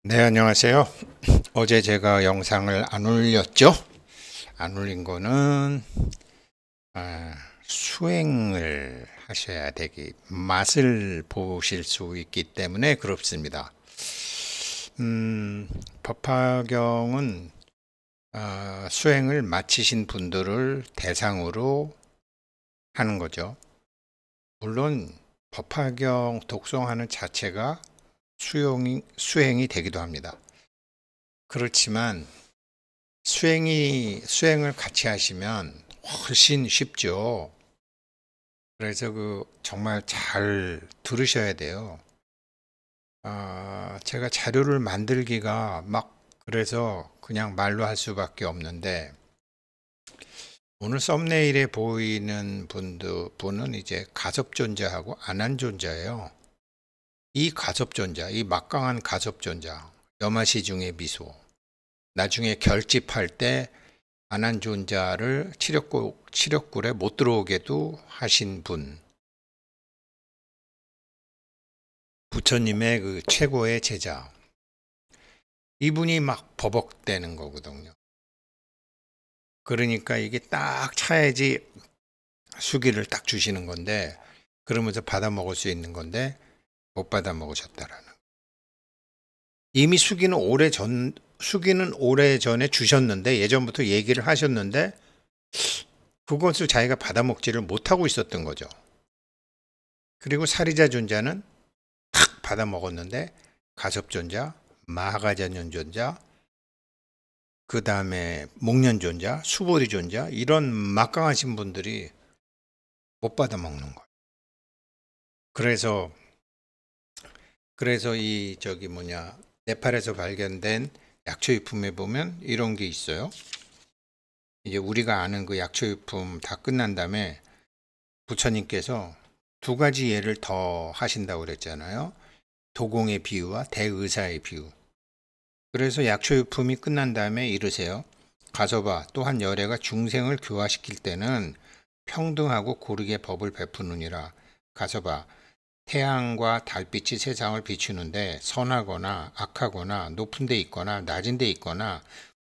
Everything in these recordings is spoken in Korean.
네, 안녕하세요. 어제 제가 영상을 안 올렸죠? 안 올린 거는 수행을 하셔야 되기, 맛을 보실 수 있기 때문에 그렇습니다. 법화경은 수행을 마치신 분들을 대상으로 하는 거죠. 물론 법화경 독송하는 자체가 수행이 되기도 합니다. 그렇지만 수행을 같이 하시면 훨씬 쉽죠. 그래서 정말 잘 들으셔야 돼요. 제가 자료를 만들기가 그래서 그냥 말로 할 수밖에 없는데, 오늘 썸네일에 보이는 분은 이제 가섭존자하고 안한존자예요. 이 가섭존자, 이 막강한 가섭존자, 여마시 중의 미소, 나중에 결집할 때 안한존자를 치력굴에 못 들어오게도 하신 분, 부처님의 그 최고의 제자, 이분이 막 버벅대는 거거든요. 그러니까 이게 딱 차야지 수기를 딱 주시는 건데, 그러면서 받아 먹을 수 있는 건데 못 받아 먹으셨다라는. 이미 수기는 오래 전에 주셨는데, 예전부터 얘기를 하셨는데 그것을 자기가 받아 먹지를 못하고 있었던 거죠. 그리고 사리자 존자는 탁 받아 먹었는데, 가섭존자, 마하가자년존자, 그 다음에 목련존자, 수보리존자, 이런 막강하신 분들이 못 받아 먹는 거예요. 그래서 네팔에서 발견된 약초유품에 보면 이런 게 있어요. 이제 우리가 아는 그 약초유품 다 끝난 다음에 부처님께서 두 가지 예를 더 하신다고 그랬잖아요. 도공의 비유와 대의사의 비유. 그래서 약초유품이 끝난 다음에 이르세요. 가서봐, 또한 열애가 중생을 교화시킬 때는 평등하고 고르게 법을 베푸느니라. 가서봐, 태양과 달빛이 세상을 비추는데 선하거나 악하거나 높은 데 있거나 낮은 데 있거나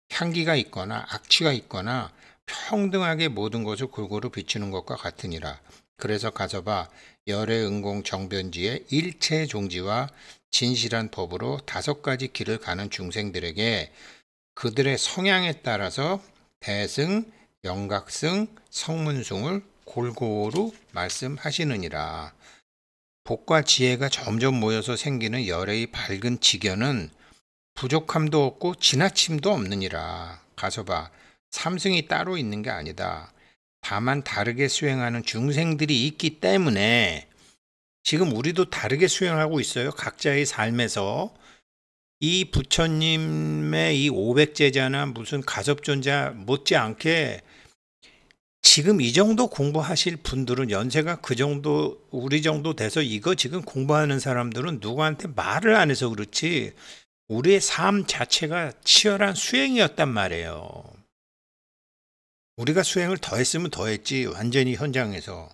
향기가 있거나 악취가 있거나 평등하게 모든 것을 골고루 비추는 것과 같으니라. 그래서 가서봐, 열의 응공 정변지의 일체 종지와 진실한 법으로 5가지 길을 가는 중생들에게 그들의 성향에 따라서 대승, 영각승, 성문승을 골고루 말씀하시느니라. 복과 지혜가 점점 모여서 생기는 열의 밝은 지견은 부족함도 없고 지나침도 없느니라. 가서봐, 삼승이 따로 있는 게 아니다. 다만 다르게 수행하는 중생들이 있기 때문에, 지금 우리도 다르게 수행하고 있어요. 각자의 삶에서. 이 부처님의 이 500제자나 무슨 가섭존자 못지않게 지금 이 정도 공부하실 분들은, 연세가 그 정도, 우리 정도 돼서 이거 지금 공부하는 사람들은 누구한테 말을 안 해서 그렇지, 우리의 삶 자체가 치열한 수행이었단 말이에요. 우리가 수행을 더 했으면 더 했지, 완전히 현장에서.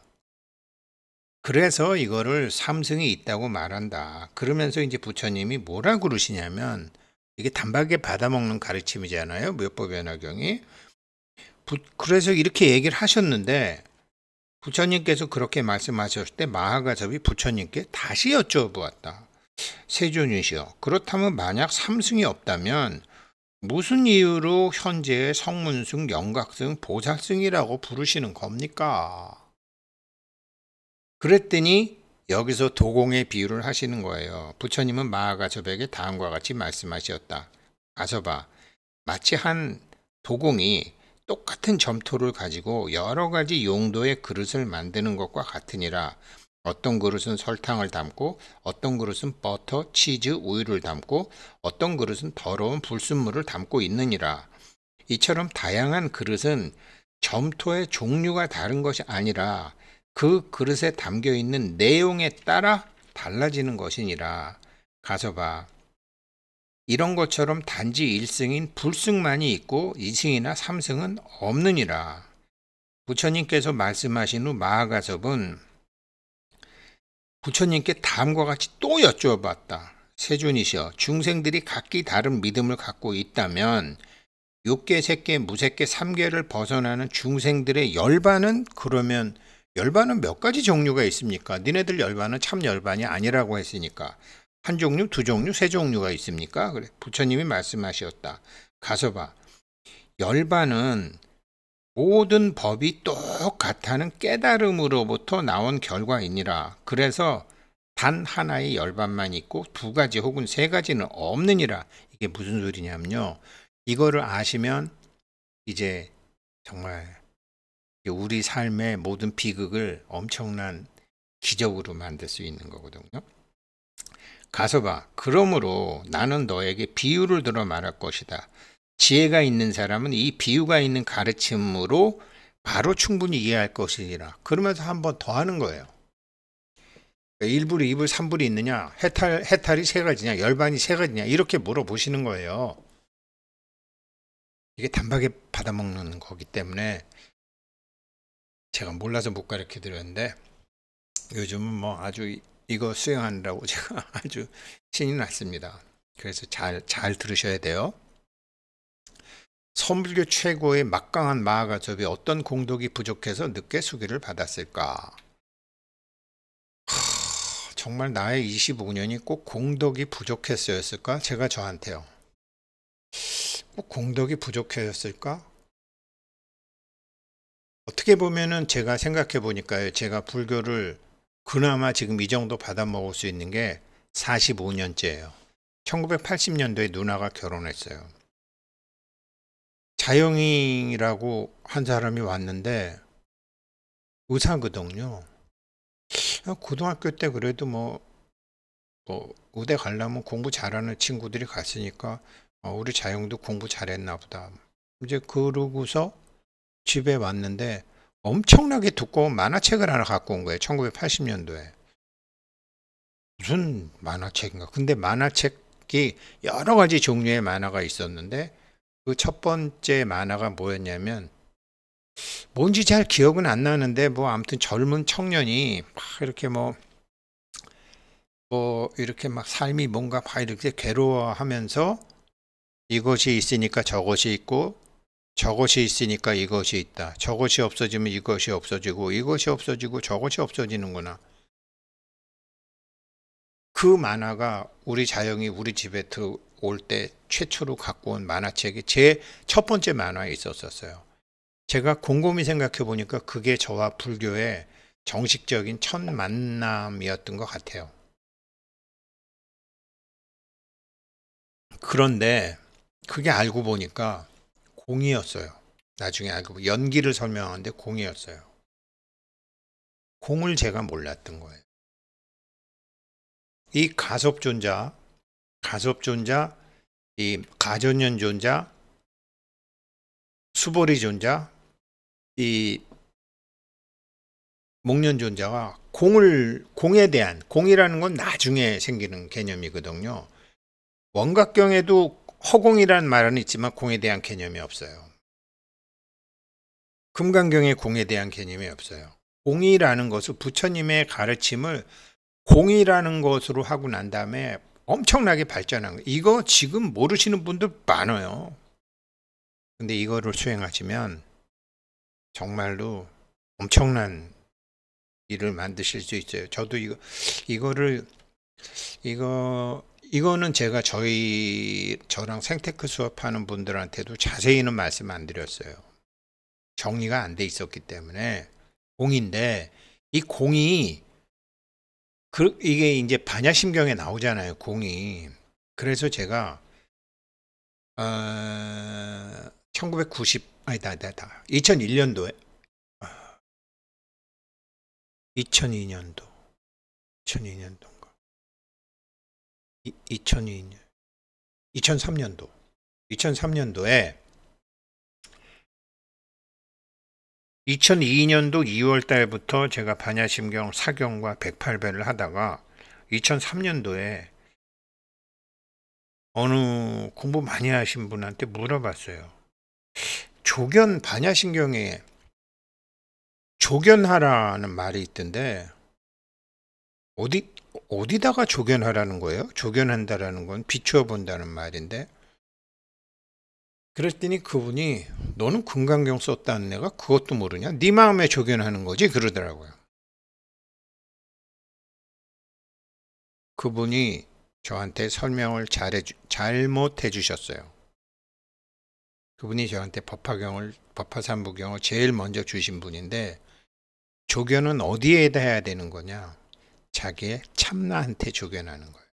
그래서 이거를 삼승이 있다고 말한다. 그러면서 이제 부처님이 뭐라 그러시냐면, 이게 단박에 받아먹는 가르침이잖아요, 묘법연화경이. 그래서 이렇게 얘기를 하셨는데, 부처님께서 그렇게 말씀하셨을 때 마하가섭이 부처님께 다시 여쭤보았다. 세존이시여, 그렇다면 만약 삼승이 없다면 무슨 이유로 현재의 성문승, 영각승, 보살승이라고 부르시는 겁니까? 그랬더니 여기서 도공의 비유를 하시는 거예요. 부처님은 마하가섭에게 다음과 같이 말씀하셨다. 가섭아, 마치 한 도공이 똑같은 점토를 가지고 여러 가지 용도의 그릇을 만드는 것과 같으니라. 어떤 그릇은 설탕을 담고, 어떤 그릇은 버터, 치즈, 우유를 담고, 어떤 그릇은 더러운 불순물을 담고 있느니라. 이처럼 다양한 그릇은 점토의 종류가 다른 것이 아니라 그 그릇에 담겨 있는 내용에 따라 달라지는 것이니라. 가서 봐. 이런 것처럼 단지 1승인 불승만이 있고 2승이나 3승은 없느니라. 부처님께서 말씀하신 후 마하가섭은 부처님께 다음과 같이 또 여쭈어봤다. 세존이시여 중생들이 각기 다른 믿음을 갖고 있다면 육계, 색계, 무색계, 삼계를 벗어나는 중생들의 열반은 그러면 열반은 몇 가지 종류가 있습니까? 니네들 열반은 참 열반이 아니라고 했으니까 한 종류, 두 종류, 세 종류가 있습니까? 그래 부처님이 말씀하셨다. 가서 봐. 열반은 모든 법이 똑같다는 깨달음으로부터 나온 결과이니라. 그래서 단 하나의 열반만 있고 두 가지 혹은 세 가지는 없느니라. 이게 무슨 소리냐면요. 이거를 아시면 이제 정말 우리 삶의 모든 비극을 엄청난 기적으로 만들 수 있는 거거든요. 가서 봐. 그러므로 나는 너에게 비유를 들어 말할 것이다. 지혜가 있는 사람은 이 비유가 있는 가르침으로 바로 충분히 이해할 것이니라. 그러면서 한 번 더 하는 거예요. 1불, 2불, 3불이 있느냐? 해탈이 세 가지냐? 열반이 세 가지냐? 이렇게 물어보시는 거예요. 이게 단박에 받아먹는 거기 때문에 제가 몰라서 못 가르쳐 드렸는데 요즘은 뭐 아주 이거 수행하느라고 제가 아주 신이 났습니다. 그래서 잘 들으셔야 돼요. 서불교 최고의 막강한 마하가섭이 어떤 공덕이 부족해서 늦게 수기를 받았을까? 정말 나의 25년이 꼭 공덕이 부족했었을까? 제가 저한테요. 꼭 공덕이 부족했을까? 어떻게 보면은 제가 생각해 보니까요. 제가 불교를 그나마 지금 이 정도 받아 먹을 수 있는 게 45년째예요. 1980년도에 누나가 결혼했어요. 자영이라고 한 사람이 왔는데 의사거든요. 고등학교 때 그래도 뭐 의대 가려면 공부 잘하는 친구들이 갔으니까 우리 자영도 공부 잘했나 보다. 이제 그러고서 집에 왔는데 엄청나게 두꺼운 만화책을 하나 갖고 온 거예요. 1980년도에. 무슨 만화책인가. 근데 만화책이 여러 가지 종류의 만화가 있었는데 그 첫 번째 만화가 뭐였냐면 뭔지 잘 기억은 안 나는데 뭐 아무튼 젊은 청년이 막 이렇게 뭐 이렇게 막 삶이 뭔가 막 이렇게 괴로워하면서 이것이 있으니까 저것이 있고 저것이 있으니까 이것이 있다. 저것이 없어지면 이것이 없어지고 이것이 없어지고 저것이 없어지는구나. 그 만화가 우리 자영이 우리 집에 들어올 때 최초로 갖고 온 만화책이 제 첫 번째 만화에 있었어요. 제가 곰곰이 생각해 보니까 그게 저와 불교의 정식적인 첫 만남이었던 것 같아요. 그런데 그게 알고 보니까 공이었어요. 나중에 알고 보니 연기를 설명하는데 공이었어요. 공을 제가 몰랐던 거예요. 이 가섭존자, 이 가전연존자, 수보리존자, 이 목련존자가 공에 대한, 공이라는 건 나중에 생기는 개념이거든요. 원각경에도 허공이라는 말은 있지만 공에 대한 개념이 없어요. 금강경에 공에 대한 개념이 없어요. 공이라는 것은 부처님의 가르침을 공이라는 것으로 하고 난 다음에 엄청나게 발전한 거예요. 이거 지금 모르시는 분들 많아요. 근데 이거를 수행하시면 정말로 엄청난 일을 만드실 수 있어요. 저도 이거는 제가 저랑 생테크 수업하는 분들한테도 자세히는 말씀 안 드렸어요. 정리가 안 돼 있었기 때문에. 공인데 이 공이 이게 이제 반야심경에 나오잖아요. 공이. 그래서 제가 2001년도에 2002년도인가 2003년도에 2002년도 2월 달부터 제가 반야심경 4경과 108배를 하다가 2003년도에 어느 공부 많이 하신 분한테 물어봤어요. 반야심경에 조견하라는 말이 있던데 어디다가 조견하라는 거예요? 조견한다라는 건 비추어 본다는 말인데. 그랬더니 그분이 너는 금강경 썼다는 애가 그것도 모르냐? 네 마음에 조견하는 거지 그러더라고요. 그분이 저한테 설명을 잘못해 주셨어요. 그분이 저한테 법화삼부경을 제일 먼저 주신 분인데, 조견은 어디에다 해야 되는 거냐? 자기의 참나한테 조견하는 거예요.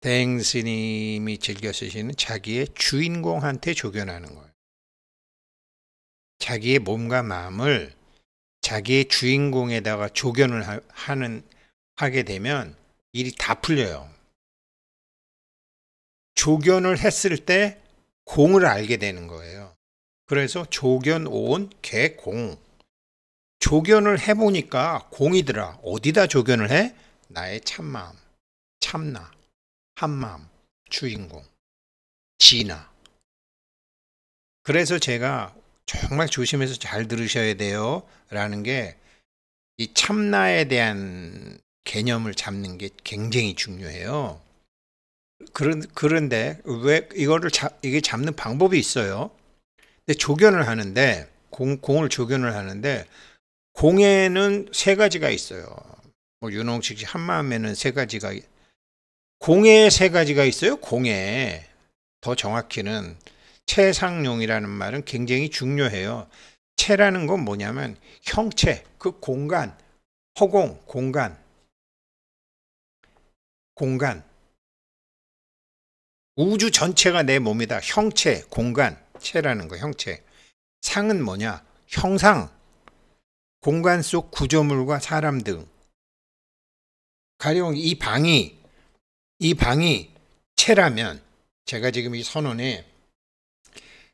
대행스님이 즐겨 쓰시는 자기의 주인공한테 조견하는 거예요. 자기의 몸과 마음을 자기의 주인공에다가 조견을 하게 되면 일이 다 풀려요. 조견을 했을 때 공을 알게 되는 거예요. 그래서 조견 온 개공. 조견을 해보니까 공이더라. 어디다 조견을 해? 나의 참마음, 참나, 한마음, 주인공, 진화. 그래서 제가 정말 조심해서 잘 들으셔야 돼요 라는 게, 이 참나에 대한 개념을 잡는 게 굉장히 중요해요. 그런데 왜 이게 잡는 방법이 있어요. 근데 조견을 하는데 공을 조견을 하는데, 공에는 세 가지가 있어요. 뭐 윤홍식 씨 한마음에는 세 가지가, 공에 세 가지가 있어요. 공에. 더 정확히는 체상용이라는 말은 굉장히 중요해요. 체라는 건 뭐냐면 형체, 그 공간, 허공, 공간. 우주 전체가 내 몸이다. 형체, 공간, 체라는 거, 형체. 상은 뭐냐? 형상, 공간 속 구조물과 사람 등. 가령 이 방이 체라면, 제가 지금 이 선원에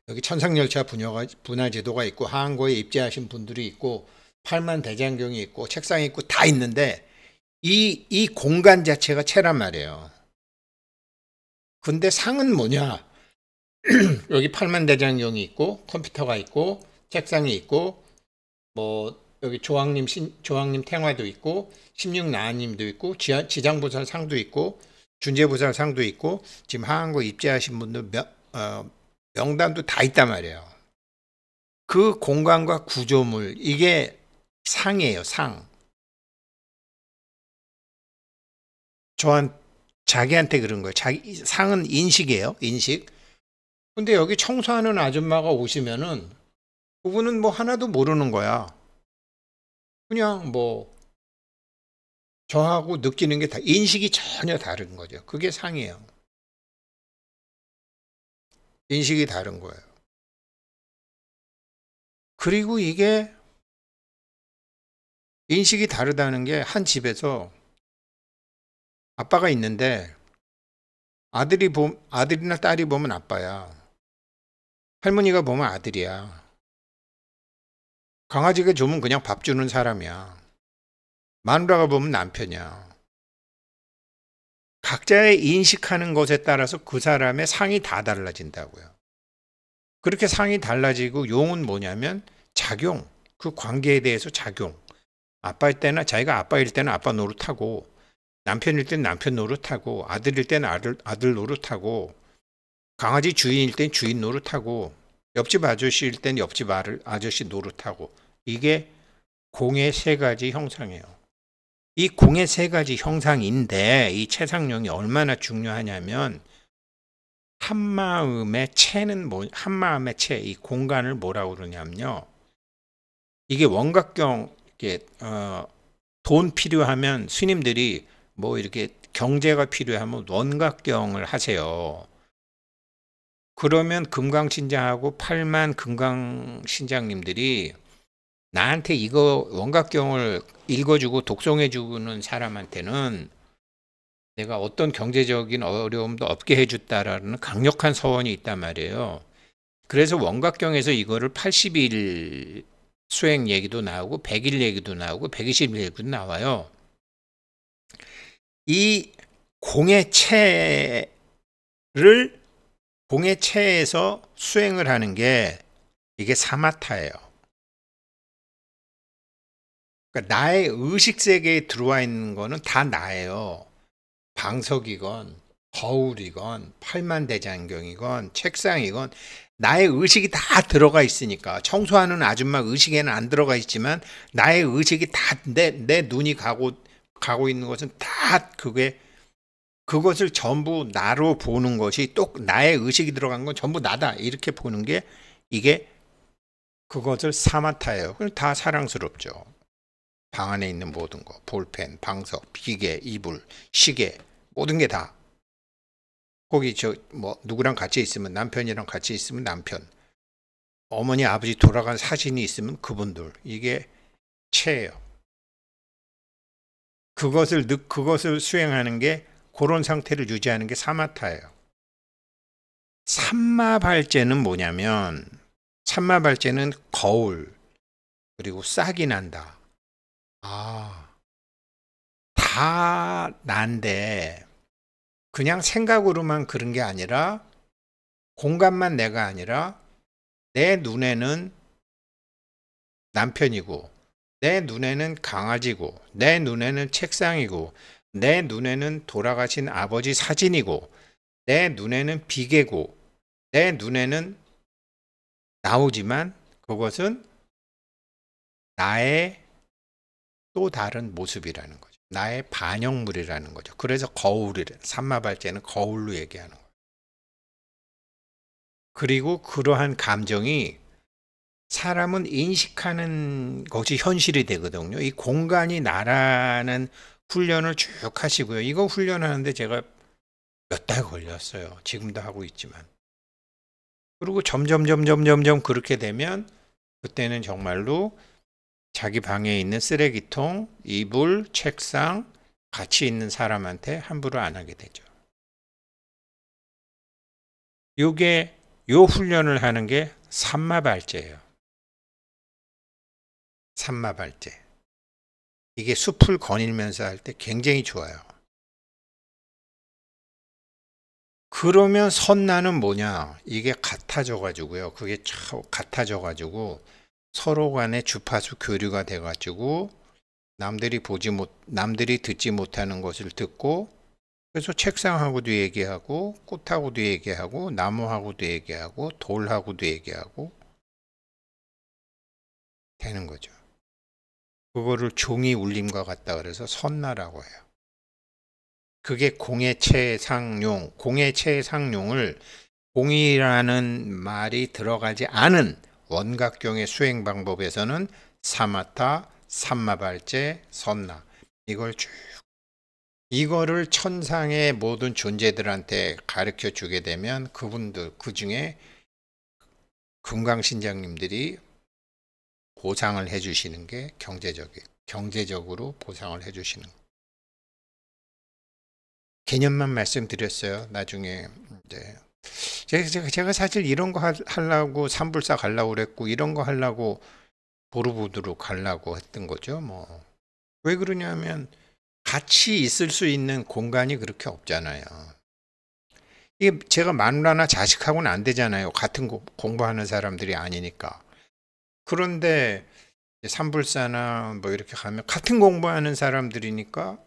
여기 천상열차 분화제도가 있고 하항고에 입지하신 분들이 있고 팔만 대장경이 있고 책상이 있고 다 있는데, 이 공간 자체가 체란 말이에요. 근데 상은 뭐냐? 여기 팔만 대장경이 있고 컴퓨터가 있고 책상이 있고 뭐 여기 조항님 탱화도 있고 16나님도 있고 지장보살 상도 있고 준재보살 상도 있고 지금 하항고 입지하신 분들 명단도 다 있단 말이에요. 그 공간과 구조물, 이게 상이에요. 상. 자기한테 그런 거예요. 상은 인식이에요. 인식. 근데 여기 청소하는 아줌마가 오시면은 그분은 뭐 하나도 모르는 거야. 그냥 뭐 저하고 느끼는 게 다 인식이 전혀 다른 거죠. 그게 상이에요. 인식이 다른 거예요. 그리고 이게 인식이 다르다는 게, 한 집에서 아빠가 있는데 아들이나 딸이 보면 아빠야. 할머니가 보면 아들이야. 강아지가 주면 그냥 밥 주는 사람이야. 마누라가 보면 남편이야. 각자의 인식하는 것에 따라서 그 사람의 상이 다 달라진다고요. 그렇게 상이 달라지고, 용은 뭐냐면 작용, 그 관계에 대해서 작용. 자기가 아빠일 때는 아빠 노릇하고, 남편일 때는 남편 노릇하고, 아들일 때는 아들 노릇하고, 강아지 주인일 땐 주인 노릇하고, 옆집 아저씨일 땐 옆집 아저씨 노릇하고. 이게 공의 세 가지 형상이에요. 이 공의 세 가지 형상인데, 이 체상용이 얼마나 중요하냐면, 한마음의 한마음의 체, 이 공간을 뭐라고 그러냐면요. 이게 원각경, 돈 필요하면 스님들이 뭐 이렇게 경제가 필요하면 원각경을 하세요. 그러면 금강신장하고 8만 금강신장님들이 나한테 이거 원각경을 읽어주고 독송해주는 사람한테는 내가 어떤 경제적인 어려움도 없게 해줬다라는 강력한 서원이 있단 말이에요. 그래서 원각경에서 이거를 80일 수행 얘기도 나오고 100일 얘기도 나오고 120일 얘기도 나와요. 이 공의 체에서 수행을 하는 게 이게 사마타예요. 그러니까 나의 의식 세계에 들어와 있는 거는 다 나예요. 방석이건 거울이건 팔만대장경이건 책상이건 나의 의식이 다 들어가 있으니까. 청소하는 아줌마 의식에는 안 들어가 있지만 나의 의식이 다 내 눈이 가고 있는 것은 다 그것을 전부 나로 보는 것이, 또 나의 의식이 들어간 건 전부 나다 이렇게 보는 게, 이게 그것을 사마타예요. 그럼 다 사랑스럽죠. 방 안에 있는 모든 거, 볼펜, 방석, 비계, 이불, 시계, 모든 게 다. 거기 누구랑 같이 있으면, 남편이랑 같이 있으면 남편, 어머니 아버지 돌아간 사진이 있으면 그분들, 이게 체예요. 그것을 수행하는 게, 그런 상태를 유지하는 게 사마타예요. 삼마발제는 뭐냐면, 삼마발제는 거울, 그리고 싹이 난다. 다 난데 그냥 생각으로만 그런 게 아니라, 공간만 내가 아니라 내 눈에는 남편이고, 내 눈에는 강아지고, 내 눈에는 책상이고, 내 눈에는 돌아가신 아버지 사진이고, 내 눈에는 비계고, 내 눈에는 나오지만 그것은 나의 또 다른 모습이라는 거죠. 나의 반영물이라는 거죠. 그래서 삼마발제는 거울로 얘기하는 거예요. 그리고 그러한 감정이 사람은 인식하는 것이 현실이 되거든요. 이 공간이 나라는 훈련을 쭉 하시고요. 이거 훈련하는데 제가 몇 달 걸렸어요. 지금도 하고 있지만. 그리고 점점 그렇게 되면, 그때는 정말로 자기 방에 있는 쓰레기통, 이불, 책상, 같이 있는 사람한테 함부로 안 하게 되죠. 요 훈련을 하는 게 삼마발제예요. 삼마발제. 이게 숲을 거닐면서 할 때 굉장히 좋아요. 그러면 선나는 뭐냐? 이게 같아져가지고요. 그게 같아져가지고 서로 간에 주파수 교류가 돼가지고 남들이 듣지 못하는 것을 듣고, 그래서 책상하고도 얘기하고, 꽃하고도 얘기하고, 나무하고도 얘기하고, 돌하고도 얘기하고 되는 거죠. 그거를 종이 울림과 같다 그래서 선나라고 해요. 그게 공해체상용을, 공이라는 말이 들어가지 않은 원각경의 수행 방법에서는 사마타, 삼마발제, 선나, 이거를 천상의 모든 존재들한테 가르쳐 주게 되면, 그 중에 금강신장님들이 보상을 해주시는 게 경제적으로 보상을 해주시는 개념만 말씀드렸어요. 나중에 이제 제가 사실 이런 거 하려고 산불사 가려고 그랬고, 이런 거 하려고 보르부드로 가려고 했던 거죠. 왜 그러냐면 같이 있을 수 있는 공간이 그렇게 없잖아요. 이게 제가 마누라나 자식하고는 안 되잖아요. 같은 공부하는 사람들이 아니니까. 그런데 산불사나 이렇게 가면 같은 공부하는 사람들이니까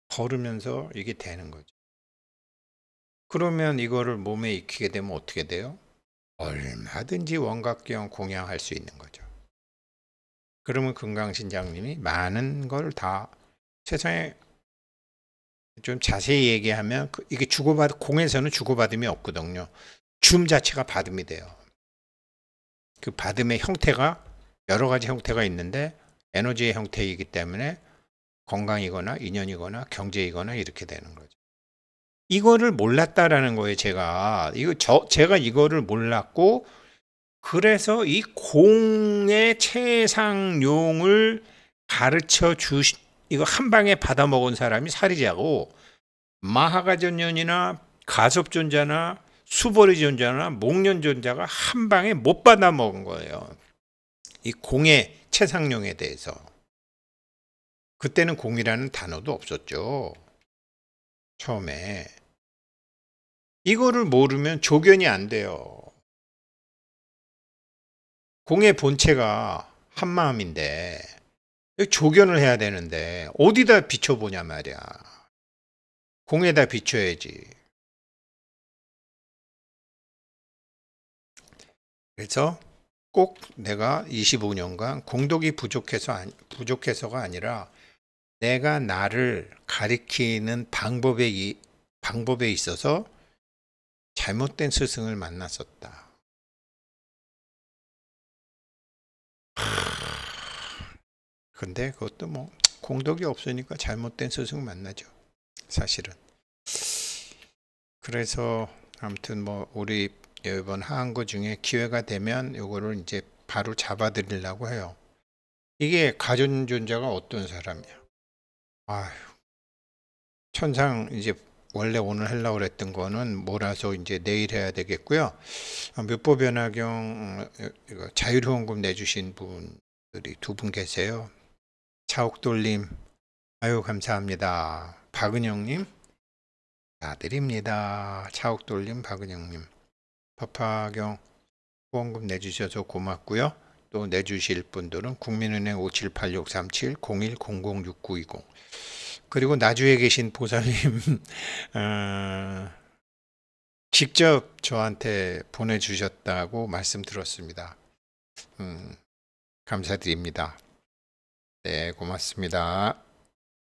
걸으면서 이게 되는 거죠. 그러면 이거를 몸에 익히게 되면 어떻게 돼요? 얼마든지 원각경 공양할 수 있는 거죠. 그러면 금강신장님이 많은 걸 다, 세상에 좀 자세히 얘기하면 이게 공에서는 주고받음이 없거든요. 줌 자체가 받음이 돼요. 그 받음의 형태가 여러 가지 형태가 있는데, 에너지의 형태이기 때문에 건강이거나 인연이거나 경제이거나 이렇게 되는 거죠. 이거를 몰랐다라는 거예요. 제가 이거를 몰랐고, 그래서 이 공의 최상용을 가르쳐 이거 한 방에 받아 먹은 사람이 사리자고, 마하가전년이나 가섭존자나 수보리존자나 목련존자가 한 방에 못 받아 먹은 거예요. 이 공의 최상용에 대해서. 그때는 공이라는 단어도 없었죠. 처음에. 이거를 모르면 조견이 안 돼요. 공의 본체가 한마음인데, 조견을 해야 되는데 어디다 비춰보냐 말이야. 공에다 비춰야지. 그래서 꼭 내가 25년간 공덕이 부족해서가 아니라 내가 나를 가리키는 방법에 있어서 잘못된 스승을 만났었다. 근데 그것도 뭐 공덕이 없으니까 잘못된 스승 만나죠. 사실은. 그래서 아무튼 뭐 우리 이번 하한거 중에 기회가 되면 요거를 이제 바로 잡아드리려고 해요. 이게 가전존자가 어떤 사람이야? 아휴, 천상 이제 원래 오늘 하려고 그랬던 거는 몰아서 이제 내일 해야 되겠고요. 묘법 변화경 자율후원금 내주신 분들이 2분 계세요. 차옥돌님, 아유 감사합니다. 박은영님, 드립니다. 차옥돌님, 박은영님, 법화경 후원금 내주셔서 고맙고요. 또 내주실 분들은 국민은행 578637-01006920 그리고 나주에 계신 보살님 직접 저한테 보내주셨다고 말씀 들었습니다. 감사드립니다. 네, 고맙습니다.